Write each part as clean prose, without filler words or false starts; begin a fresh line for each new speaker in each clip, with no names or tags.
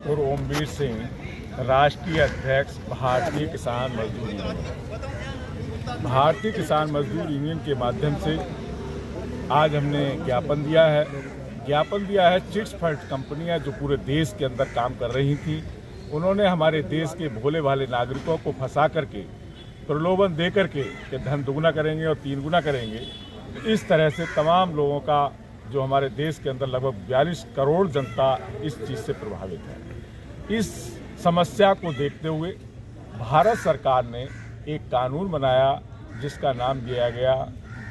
और ओमवीर सिंह, राष्ट्रीय अध्यक्ष भारतीय किसान मजदूर यूनियन। भारतीय किसान मजदूर यूनियन के माध्यम से आज हमने ज्ञापन दिया है चिट्स फंड कंपनियां जो पूरे देश के अंदर काम कर रही थी, उन्होंने हमारे देश के भोले भाले नागरिकों को फंसा करके, प्रलोभन दे करके कि धन दुगना करेंगे और 3 गुना करेंगे। इस तरह से तमाम लोगों का, जो हमारे देश के अंदर लगभग 42 करोड़ जनता इस चीज़ से प्रभावित है। इस समस्या को देखते हुए भारत सरकार ने एक कानून बनाया जिसका नाम दिया गया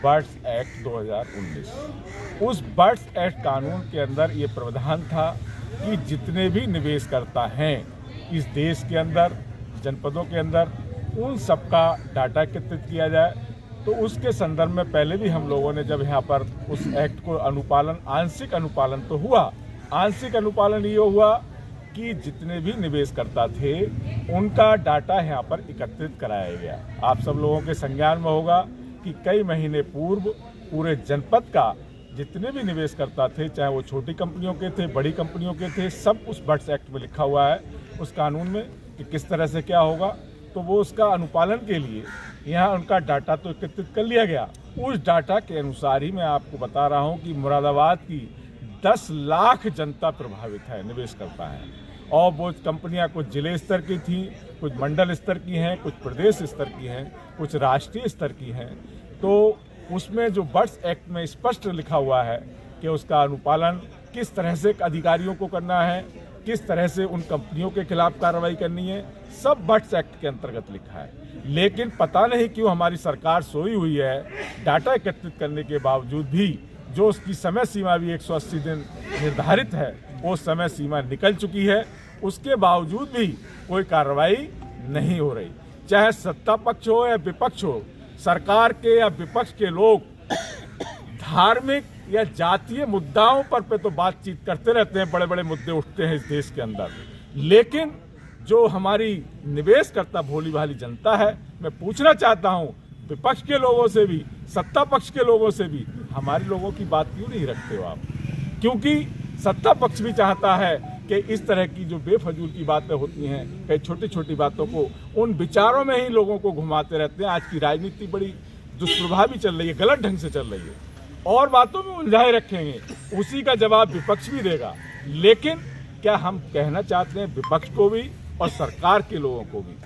बर्ड्स एक्ट 2019। उस बर्ड्स एक्ट कानून के अंदर ये प्रावधान था कि जितने भी निवेशकर्ता हैं इस देश के अंदर, जनपदों के अंदर, उन सबका डाटा एकत्रित किया जाए। तो उसके संदर्भ में पहले भी हम लोगों ने जब यहाँ पर उस एक्ट को आंशिक अनुपालन तो हुआ, आंशिक अनुपालन ये हुआ कि जितने भी निवेशकर्ता थे उनका डाटा यहाँ पर एकत्रित कराया गया। आप सब लोगों के संज्ञान में होगा कि कई महीने पूर्व पूरे जनपद का जितने भी निवेशकर्ता थे, चाहे वो छोटी कंपनियों के थे, बड़ी कंपनियों के थे, सब उस बर्ड्स एक्ट में लिखा हुआ है, उस कानून में, कि किस तरह से क्या होगा। तो वो उसका अनुपालन के लिए यहाँ उनका डाटा तो एकत्रित कर लिया गया। उस डाटा के अनुसार ही मैं आपको बता रहा हूँ कि मुरादाबाद की 10 लाख जनता प्रभावित है, निवेशकर्ता है। और वो कंपनियां कुछ जिले स्तर की थी, कुछ मंडल स्तर की हैं, कुछ प्रदेश स्तर की हैं, कुछ राष्ट्रीय स्तर की हैं। तो उसमें जो बर्ड्स एक्ट में स्पष्ट लिखा हुआ है कि उसका अनुपालन किस तरह से अधिकारियों को करना है, किस तरह से उन कंपनियों के खिलाफ कार्रवाई करनी है, सब बर्ड्स एक्ट के अंतर्गत लिखा है। लेकिन पता नहीं क्यों हमारी सरकार सोई हुई है, डाटा एकत्रित करने के बावजूद भी, जो उसकी समय सीमा भी 180 दिन निर्धारित है, वो समय सीमा निकल चुकी है, उसके बावजूद भी कोई कार्रवाई नहीं हो रही। चाहे सत्ता पक्ष हो या विपक्ष हो, सरकार के या विपक्ष के लोग धार्मिक या जातीय मुद्दाओं पर तो बातचीत करते रहते हैं, बड़े बड़े मुद्दे उठते हैं इस देश के अंदर। लेकिन जो हमारी निवेशकर्ता भोली भाली जनता है, मैं पूछना चाहता हूं विपक्ष के लोगों से भी, सत्ता पक्ष के लोगों से भी, हमारे लोगों की बात क्यों नहीं रखते हो आप? क्योंकि सत्ता पक्ष भी चाहता है कि इस तरह की जो बेफजूल की बातें होती हैं, कई छोटी छोटी बातों को, उन विचारों में ही लोगों को घुमाते रहते हैं। आज की राजनीति बड़ी दुष्प्रभावी चल रही है, गलत ढंग से चल रही है, और बातों में उलझाए रखेंगे, उसी का जवाब विपक्ष भी देगा। लेकिन क्या हम कहना चाहते हैं विपक्ष को भी और सरकार के लोगों को भी,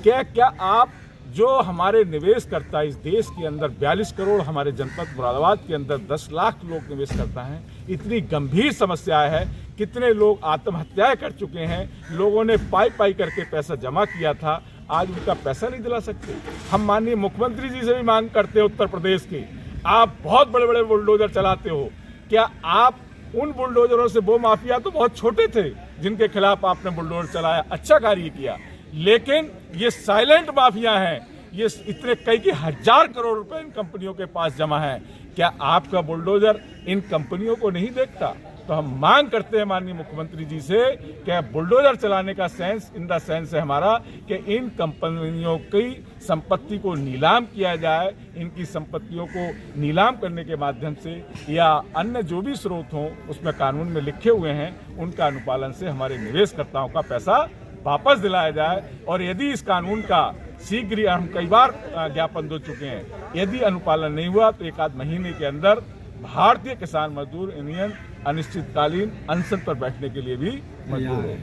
क्या आप जो हमारे निवेशकर्ता इस देश के अंदर 42 करोड़, हमारे जनपद मुरादाबाद के अंदर 10 लाख लोग निवेश करता हैं, इतनी गंभीर समस्या है, कितने लोग आत्महत्याएं कर चुके हैं, लोगों ने पाई करके पैसा जमा किया था, आज उनका पैसा नहीं दिला सकते। हम माननीय मुख्यमंत्री जी से भी मांग करते हैं, उत्तर प्रदेश की, आप बहुत बड़े बड़े बुलडोजर चलाते हो, क्या आप उन बुलडोजरों से, वो माफिया तो बहुत छोटे थे जिनके खिलाफ आपने बुलडोजर चलाया, अच्छा कार्य किया, लेकिन ये साइलेंट माफिया हैं, ये इतने कई 1000 करोड़ रुपए इन कंपनियों के पास जमा है। क्या आपका बुलडोजर इन कंपनियों को नहीं देखता? तो हम मांग करते हैं माननीय मुख्यमंत्री जी से कि बुलडोजर चलाने का सेंस, इन द सेंस है हमारा कि इन कंपनियों की संपत्ति को नीलाम किया जाए, इनकी संपत्तियों को नीलाम करने के माध्यम से या अन्य जो भी स्रोत हों उसमें कानून में लिखे हुए हैं, उनका अनुपालन से हमारे निवेशकर्ताओं का पैसा वापस दिलाया जाए। और यदि इस कानून का शीघ्र, हम कई बार ज्ञापन दे चुके हैं, यदि अनुपालन नहीं हुआ तो 1 आध महीने के अंदर भारतीय किसान मजदूर यूनियन अनिश्चितकालीन अनशन पर बैठने के लिए भी मजबूर है।